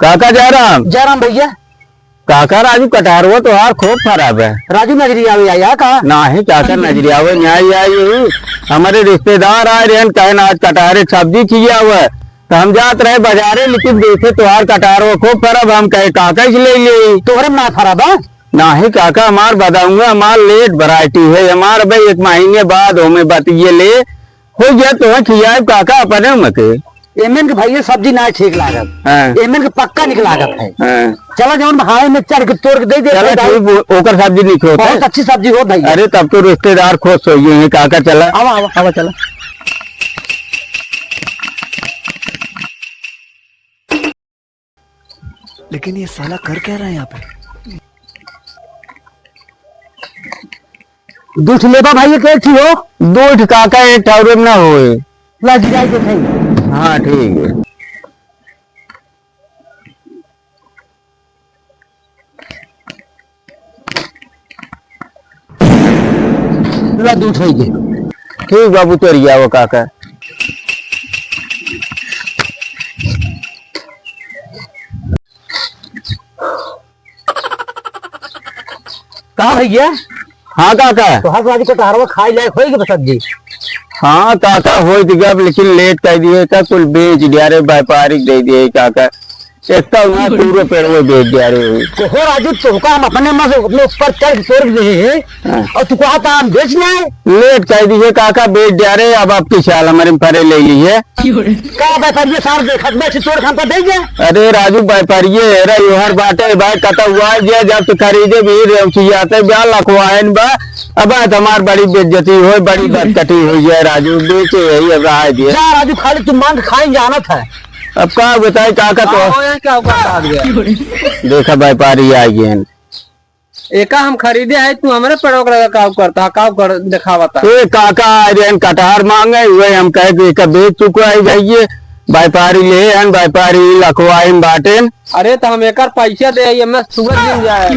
काका जयराम भैया। काका राजू कटार वो तो हार खूब खराब है। राजू नजरिया आया का ना ही काका नजरिया वो न्याय आई हमारे रिश्तेदार आए रहे कहना आज कटारे सब्जी किया हुआ है तो हम जात रहे बाजारे लेकिन देखे तो हार कटार वो खूब खराब हम कहे काका इसलिए ले तोहरे ना खराब है ना ही काका हमार बताऊंगा हमार लेट वैरायटी है हमार भाई 1 महीने बाद हमें बतिए ले हो गया तो खिया काका अपने मके एमएन के भैया सब्जी ना ठीक लागत एमएन के पक्का निक लागत है। चलो जौन हाय में चढ़ के तोड़ के दे दे ओकर सब्जी निकलो बहुत अच्छी सब्जी हो भैया। अरे तब तो रिश्तेदार खुश हो गए काका चला आवा आवा आवा चला। लेकिन ये साला कर क्या रहा है यहाँ पे? दूध लेबा भाई कैसी हो? दूध काका एक ठाउर ना होए लग जाए तो सही। हाँ ठीक है। ला दूध हो गए ठीक बाबू तोरिया वो काका कहा भैया? हाँ काका तो हर बाजी को टहरवा खाई लायक होगी सब्जी। हाँ काका हो लेकिन लेट कर दिए का कुल बेच दिया रे व्यापारिक दे दिए काका एक पूरे पेड़ वो बेच दिया रे तो हो राजू तो हम अपने में अपने ऊपर चढ़ तोड़ दे और तू कहा था हम बेचना है लेट कर दिए काका बेच दिया रे अब आपकी शाल हमारे फरे ले ली है क्या व्यापारी सार देखा तोड़ हम पर दे गया। अरे राजू व्यापारी हर बाटे भाई कता हुआ है जब तो खरीदे भी आते ब्याह लखवाए बा अब हमार बड़ी बेइज्जती हो बड़ी बदकटी हुई है राजू बेचे यही अब रहा दिए राजू खाली तुम मांग खाए जाना था अब कहा बताए काका तो क्या देखा व्यापारी आ गए एका हम खरीदे है तू हमारे पड़ोक लगा काव करता काव कर दिखावता ए काका कटार मांगे हुए हम कहे कि बेच चुका है जाइए व्यापारी ले व्यापारी लखवाई बाटे। अरे तो हम एक पैसा दे मैं सुबह दिन जाए